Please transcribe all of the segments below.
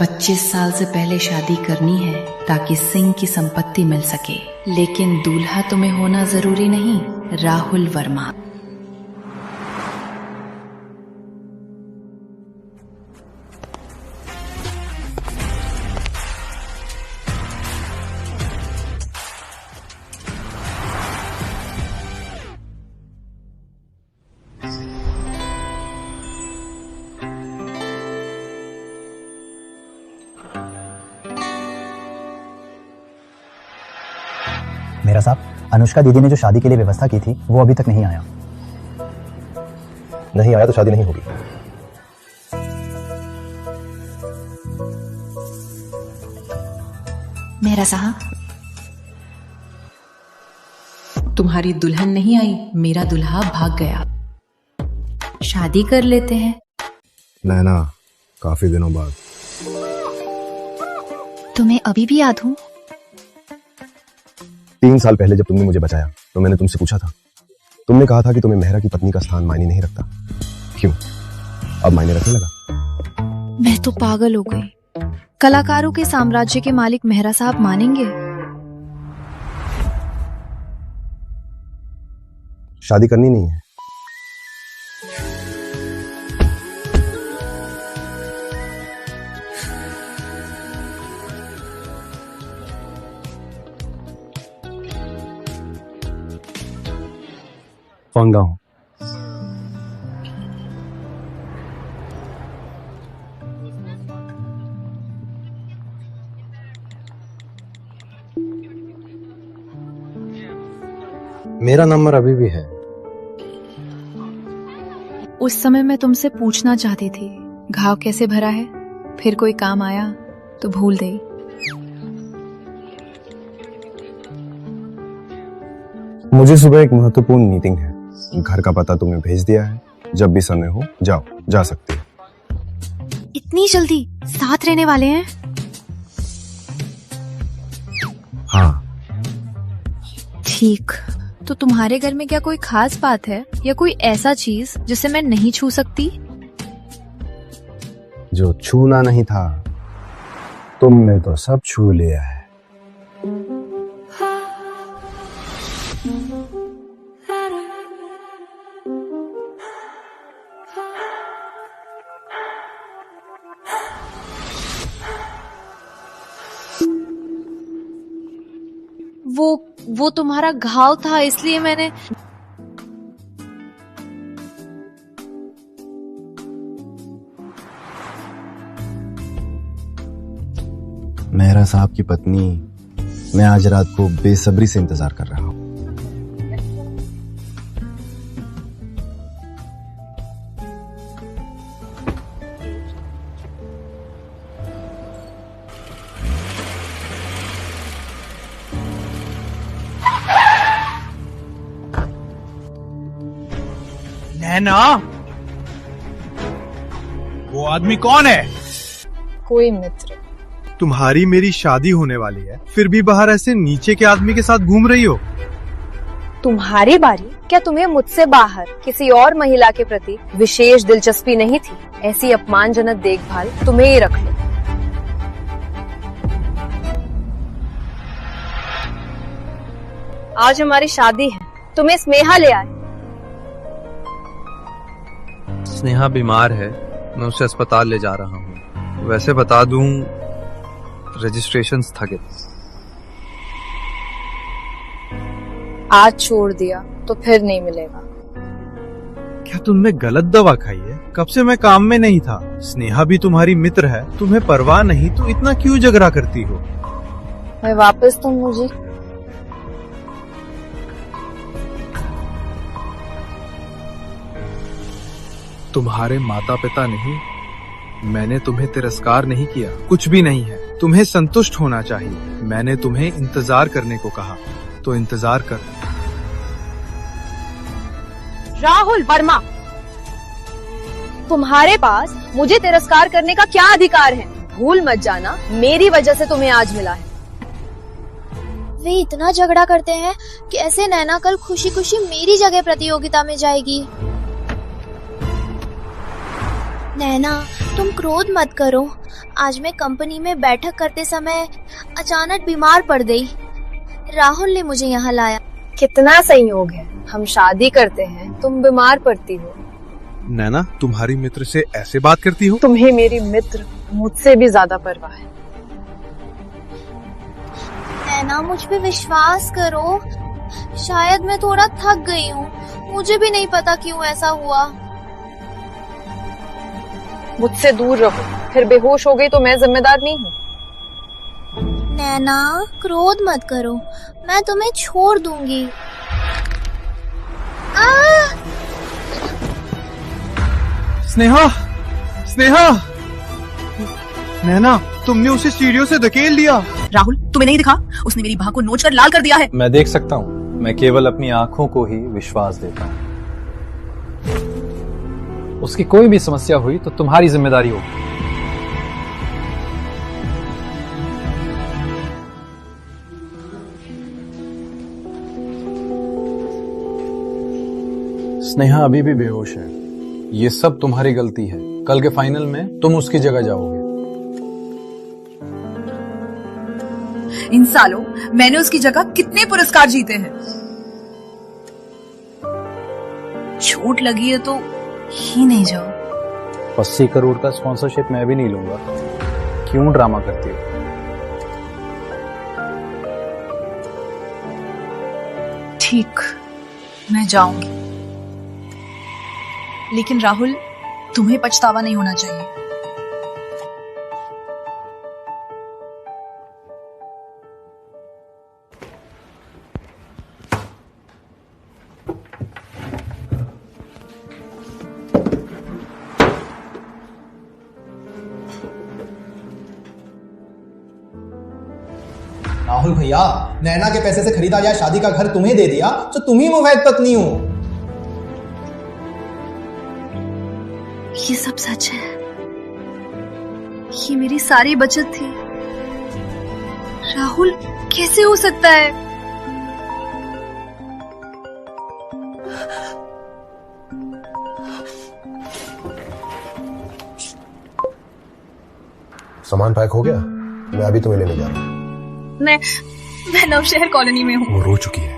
25 साल से पहले शादी करनी है ताकि सिंह की संपत्ति मिल सके, लेकिन दूल्हा तुम्हें होना जरूरी नहीं। राहुल वर्मा। मेरा साहब, अनुष्का दीदी ने जो शादी के लिए व्यवस्था की थी वो अभी तक नहीं आया। नहीं आया तो शादी नहीं होगी। मेरा साहब, तुम्हारी दुल्हन नहीं आई, मेरा दुल्हा भाग गया। शादी कर लेते हैं। नैना, काफी दिनों बाद। तुम्हें अभी भी याद हूँ? 3 साल पहले जब तुमने मुझे बचाया तो मैंने तुमसे पूछा था। तुमने कहा था कि तुम्हें मेहरा की पत्नी का स्थान मायने नहीं रखता। क्यों? अब मायने रखने लगा। मैं तो पागल हो गई। कलाकारों के साम्राज्य के मालिक मेहरा साहब मानेंगे? शादी करनी नहीं है। फंगा हूं। मेरा नंबर अभी भी है। उस समय मैं तुमसे पूछना चाहती थी घाव कैसे भरा है, फिर कोई काम आया तो भूल गई। मुझे सुबह एक महत्वपूर्ण मीटिंग है। घर का पता तुम्हें भेज दिया है। जब भी समय हो जाओ, जा सकते हो। इतनी जल्दी साथ रहने वाले हैं? हाँ। ठीक। तो तुम्हारे घर में क्या कोई खास बात है या कोई ऐसा चीज जिसे मैं नहीं छू सकती? जो छूना नहीं था तुमने तो सब छू लिया है। वो तुम्हारा घाव था, इसलिए मैंने। मेहरा साहब की पत्नी, मैं आज रात को बेसब्री से इंतजार कर रहा हूं। नैना, वो आदमी कौन है? कोई मित्र। तुम्हारी मेरी शादी होने वाली है, फिर भी बाहर ऐसे नीचे के आदमी के साथ घूम रही हो। तुम्हारी बारी? क्या तुम्हें मुझसे बाहर किसी और महिला के प्रति विशेष दिलचस्पी नहीं थी? ऐसी अपमानजनक देखभाल तुम्हें ही रख लो। आज हमारी शादी है, तुम्हें स्नेहा ले आए। स्नेहा बीमार है, मैं उसे अस्पताल ले जा रहा हूँ। वैसे बता दूं, रजिस्ट्रेशन स्थगित। आज छोड़ दिया तो फिर नहीं मिलेगा। क्या तुमने गलत दवा खाई है? कब से मैं काम में नहीं था। स्नेहा भी तुम्हारी मित्र है, तुम्हें परवाह नहीं तो इतना क्यों झगड़ा करती हो? मैं वापस तुम मुझे तुम्हारे माता पिता नहीं, मैंने तुम्हें तिरस्कार नहीं किया। कुछ भी नहीं है, तुम्हें संतुष्ट होना चाहिए। मैंने तुम्हें इंतजार करने को कहा, तो इंतजार कर। राहुल वर्मा, तुम्हारे पास मुझे तिरस्कार करने का क्या अधिकार है? भूल मत जाना, मेरी वजह से तुम्हें आज मिला है। वे इतना झगड़ा करते हैं कि ऐसे नैना कल खुशी खुशी मेरी जगह प्रतियोगिता में जाएगी। नैना, तुम क्रोध मत करो। आज मैं कंपनी में बैठक करते समय अचानक बीमार पड़ गई। राहुल ने मुझे यहाँ लाया। कितना संयोग है, हम शादी करते हैं, तुम बीमार पड़ती हो। नैना, तुम्हारी मित्र से ऐसे बात करती हो? तुम्हें मेरी मित्र मुझसे भी ज्यादा परवाह है। नैना, मुझ पे विश्वास करो। शायद मैं थोड़ा थक गई हूँ, मुझे भी नहीं पता क्यों ऐसा हुआ। मुझसे दूर रहो, फिर बेहोश हो गई तो मैं जिम्मेदार नहीं हूँ। नैना, क्रोध मत करो, मैं तुम्हें छोड़ दूंगी। स्नेहा, स्नेहा! नैना, तुमने उसे सीढ़ियों से धकेल दिया। राहुल, तुम्हें नहीं दिखा? उसने मेरी बाह को नोच कर लाल कर दिया है। मैं देख सकता हूँ, मैं केवल अपनी आंखों को ही विश्वास देता हूँ। उसकी कोई भी समस्या हुई तो तुम्हारी जिम्मेदारी होगी। स्नेहा अभी भी बेहोश है। ये सब तुम्हारी गलती है। कल के फाइनल में तुम उसकी जगह जाओगे। इन सालों मैंने उसकी जगह कितने पुरस्कार जीते हैं। चोट लगी है तो ही नहीं जाओ। 80 करोड़ का स्पॉन्सरशिप मैं भी नहीं लूंगा। क्यों ड्रामा करती हो? ठीक, मैं जाऊंगी, लेकिन राहुल, तुम्हें पछतावा नहीं होना चाहिए। राहुल भैया, नैना के पैसे से खरीदा गया शादी का घर तुम्हें दे दिया तो तुम ही मुवैध पत्नी हो। ये सब सच है। ये मेरी सारी बचत थी। राहुल, कैसे हो सकता है? सामान पैक हो गया? मैं अभी तुम्हें लेने जा रहा हूँ। मैं नवशहर कॉलोनी में हूँ। वो रो चुकी है।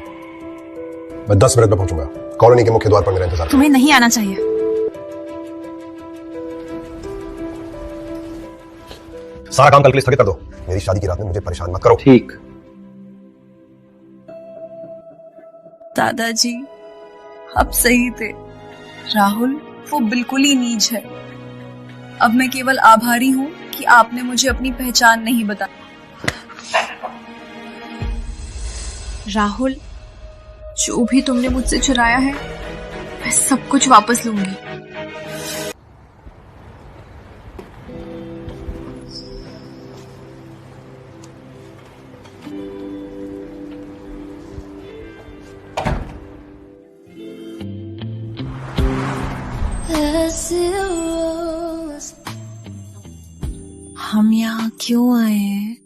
मैं 10 मिनट में पहुंचूंगा। कॉलोनी के मुख्य द्वार पर मेरा इंतजार करो। तुम्हें नहीं आना चाहिए। सारा काम कल के लिए स्थगित कर दो। मेरी शादी की रात में मुझे परेशान मत करो। ठीक। दादाजी, अब सही थे। राहुल, वो बिल्कुल ही नीच है। अब मैं केवल आभारी हूँ कि आपने मुझे अपनी पहचान नहीं बताई। राहुल, जो भी तुमने मुझसे चुराया है, मैं सब कुछ वापस लूंगी। हम यहाँ क्यों आए हैं?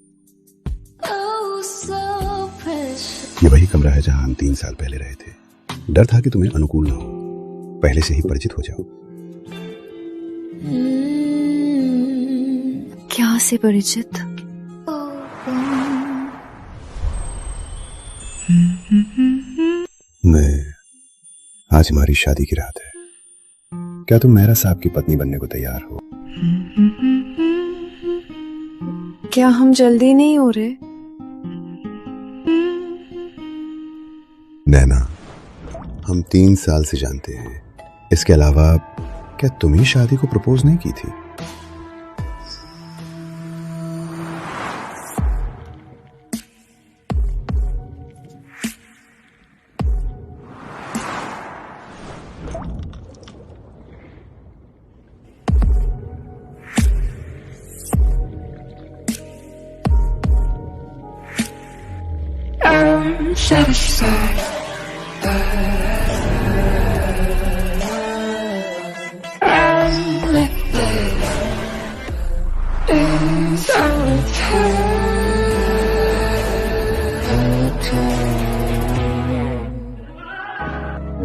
ये वही कमरा है जहां हम 3 साल पहले रहे थे। डर था कि तुम्हें अनुकूल ना हो, पहले से ही परिचित हो जाओ। क्या से परिचित? मैं आज हमारी शादी की रात है। क्या तुम मेहरा साहब की पत्नी बनने को तैयार हो? क्या हम जल्दी नहीं हो रहे? नैना, हम 3 साल से जानते हैं। इसके अलावा क्या तुम ही शादी को प्रपोज नहीं की थी?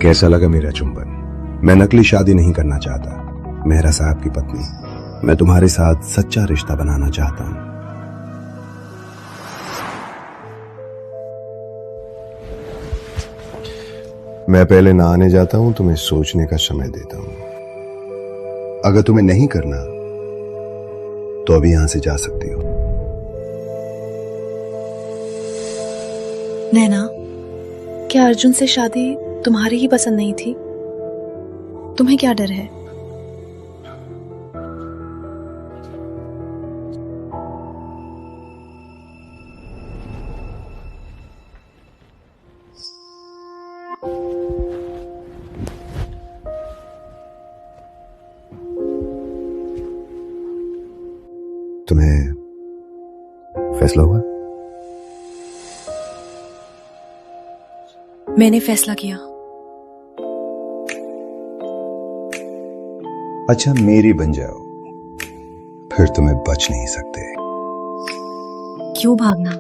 कैसा लगा मेरा चुंबन? मैं नकली शादी नहीं करना चाहता, मेहरा साहब की पत्नी, मैं तुम्हारे साथ सच्चा रिश्ता बनाना चाहता हूं। मैं पहले नहाने जाता हूं, तुम्हें सोचने का समय देता हूं। अगर तुम्हें नहीं करना तो अभी यहां से जा सकती हो। नैना, क्या अर्जुन से शादी तुम्हारी ही पसंद नहीं थी? तुम्हें क्या डर है? तुम्हें फैसला हुआ? मैंने फैसला किया। अच्छा, मेरी बन जाओ, फिर तुम्हें बच नहीं सकते। क्यों भागना?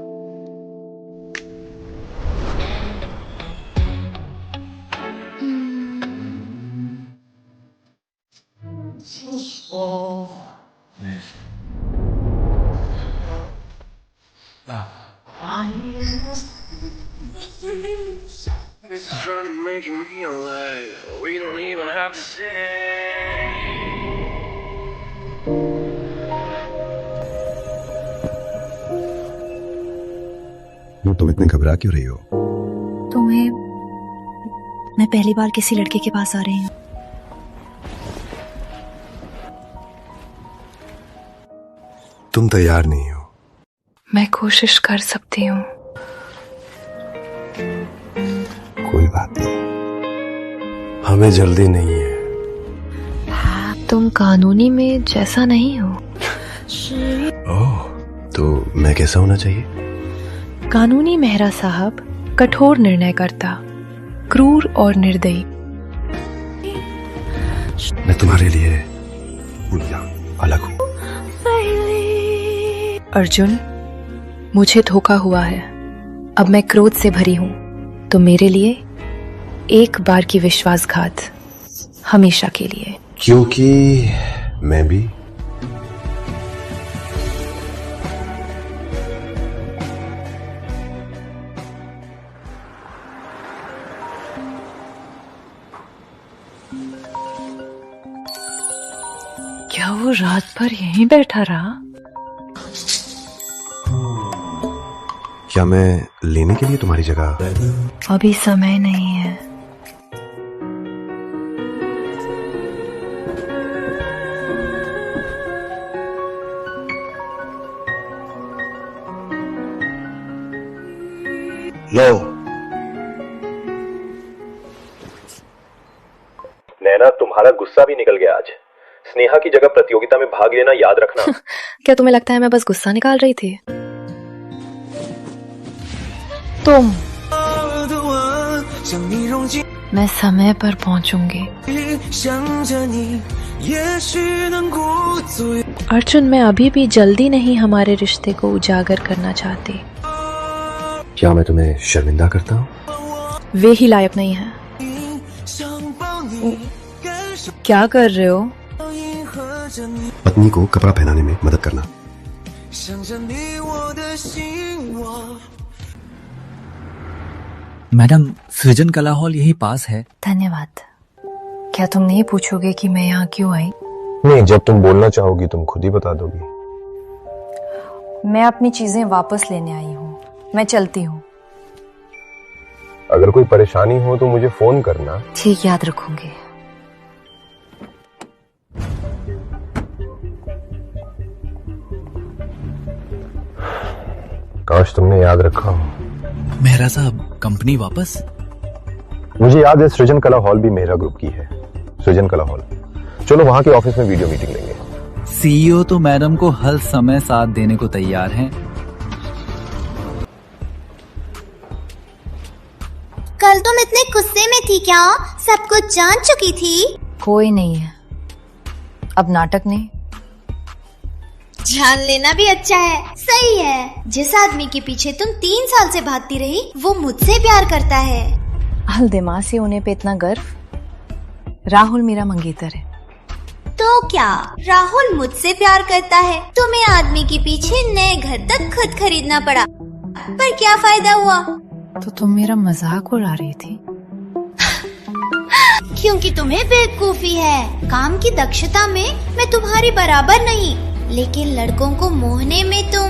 तुम इतने घबरा क्यों रही हो? मैं पहली बार किसी लड़के के पास आ रही हूँ। तुम तैयार नहीं हो। मैं कोशिश कर सकती हूँ। कोई बात नहीं, हमें जल्दी नहीं है। तुम कानूनी में जैसा नहीं हो। ओह, तो मैं कैसा होना चाहिए? कानूनी मेहरा साहब कठोर निर्णय करता, क्रूर और निर्दयी। मैं तुम्हारे लिए अलग हूं। अर्जुन, मुझे धोखा हुआ है। अब मैं क्रोध से भरी हूं, तो मेरे लिए एक बार की विश्वासघात हमेशा के लिए। क्योंकि मैं भी क्या वो रात भर यहीं बैठा रहा? क्या मैं लेने के लिए तुम्हारी जगह? अभी समय नहीं है। लो। नैना, तुम्हारा गुस्सा भी निकल गया आज। स्नेहा की जगह प्रतियोगिता में भाग लेना याद रखना। क्या तुम्हें लगता है मैं बस गुस्सा निकाल रही थी? तुम, मैं समय पर पहुंचूंगी। अर्जुन, मैं अभी भी जल्दी नहीं हमारे रिश्ते को उजागर करना चाहती। क्या मैं तुम्हें शर्मिंदा करता हूँ? वे ही लायक नहीं है। क्या कर रहे हो? पत्नी को कपड़ा पहनाने में मदद करना। मैडम, सृजन कला हॉल यही पास है। धन्यवाद। क्या तुम नहीं पूछोगे कि मैं यहाँ क्यों आई? नहीं, जब तुम बोलना चाहोगी तुम खुद ही बता दोगी। मैं अपनी चीजें वापस लेने आई हूँ। मैं चलती हूँ। अगर कोई परेशानी हो तो मुझे फोन करना। ठीक, याद रखूंगी। काश तुमने याद रखा हो। मेहरा साहब, कंपनी वापस? मुझे याद है सृजन कला हॉल भी मेरा ग्रुप की है। सृजन कला हॉल, चलो वहां के ऑफिस में वीडियो मीटिंग लेंगे। सीईओ तो मैडम को हर समय साथ देने को तैयार हैं। कल तुम इतने गुस्से में थी क्या? सब कुछ जान चुकी थी? कोई नहीं है, अब नाटक नहीं। जान लेना भी अच्छा है। सही है। जिस आदमी के पीछे तुम 3 साल से भागती रही, वो मुझसे प्यार करता है। हल्दिमा से होने पे इतना गर्व? राहुल मेरा मंगेतर है। तो क्या राहुल मुझसे प्यार करता है? तुम्हें आदमी के पीछे नए घर तक खुद खरीदना पड़ा, पर क्या फायदा हुआ? तो तुम मेरा मजाक उड़ा रही थी? क्योंकि तुम्हें बेवकूफी है। काम की दक्षता में मैं तुम्हारी बराबर नहीं, लेकिन लड़कों को मोहने में तुम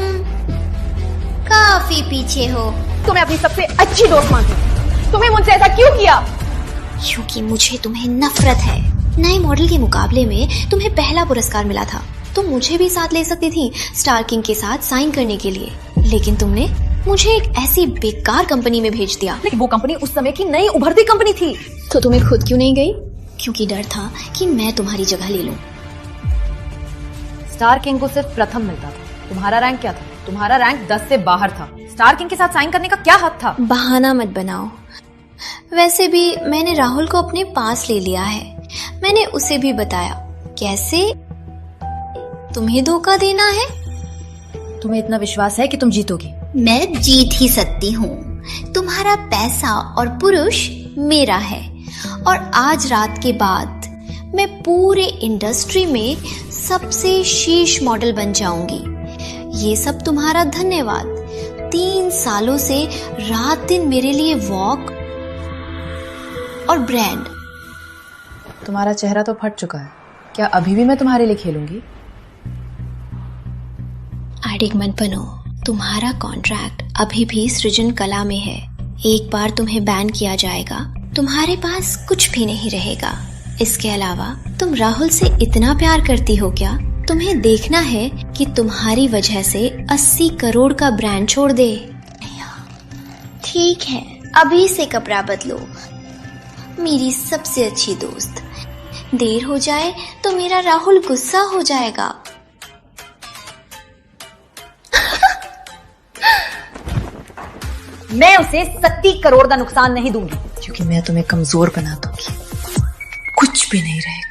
काफी पीछे हो। तुम्हें अपनी सबसे अच्छी दोस्त मानती, तुम्हें मुझसे ऐसा क्यों किया? क्योंकि मुझे तुम्हें नफरत है। नए मॉडल के मुकाबले में तुम्हें पहला पुरस्कार मिला था, तुम मुझे भी साथ ले सकती थी स्टार किंग के साथ साइन करने के लिए, लेकिन तुमने मुझे एक ऐसी बेकार कंपनी में भेज दिया। लेकिन वो कंपनी उस समय की नई उभरती कंपनी थी। तो तुम्हें खुद क्यों नहीं गई? क्योंकि डर था कि मैं तुम्हारी जगह ले लूं। स्टार किंग को सिर्फ प्रथम मिलता था, तुम्हारा रैंक क्या था? तुम्हारा रैंक 10 से बाहर था। स्टार किंग के साथ साइन करने का क्या हक था? बहाना मत बनाओ। वैसे भी मैंने राहुल को अपने पास ले लिया है। मैंने उसे भी बताया कैसे तुम्हें धोखा देना है। तुम्हें इतना विश्वास है कि तुम जीतोगी? मैं जीत ही सकती हूँ। तुम्हारा पैसा और पुरुष मेरा है, और आज रात के बाद मैं पूरे इंडस्ट्री में सबसे शीर्ष मॉडल बन जाऊंगी। ये सब तुम्हारा धन्यवाद। 3 सालों से रात दिन मेरे लिए वॉक और ब्रांड। तुम्हारा चेहरा तो फट चुका है, क्या अभी भी मैं तुम्हारे लिए खेलूंगी? आडिग मत बनो। तुम्हारा कॉन्ट्रैक्ट अभी भी सृजन कला में है। एक बार तुम्हें बैन किया जाएगा, तुम्हारे पास कुछ भी नहीं रहेगा। इसके अलावा तुम राहुल से इतना प्यार करती हो क्या? तुम्हें देखना है कि तुम्हारी वजह से 80 करोड़ का ब्रांड छोड़ दे। ठीक है, अभी से कपड़ा बदलो, मेरी सबसे अच्छी दोस्त। देर हो जाए तो मेरा राहुल गुस्सा हो जाएगा। मैं उसे 70 करोड़ का नुकसान नहीं दूंगी, क्योंकि मैं तुम्हें कमजोर बना दूंगी, कुछ भी नहीं रहेगा।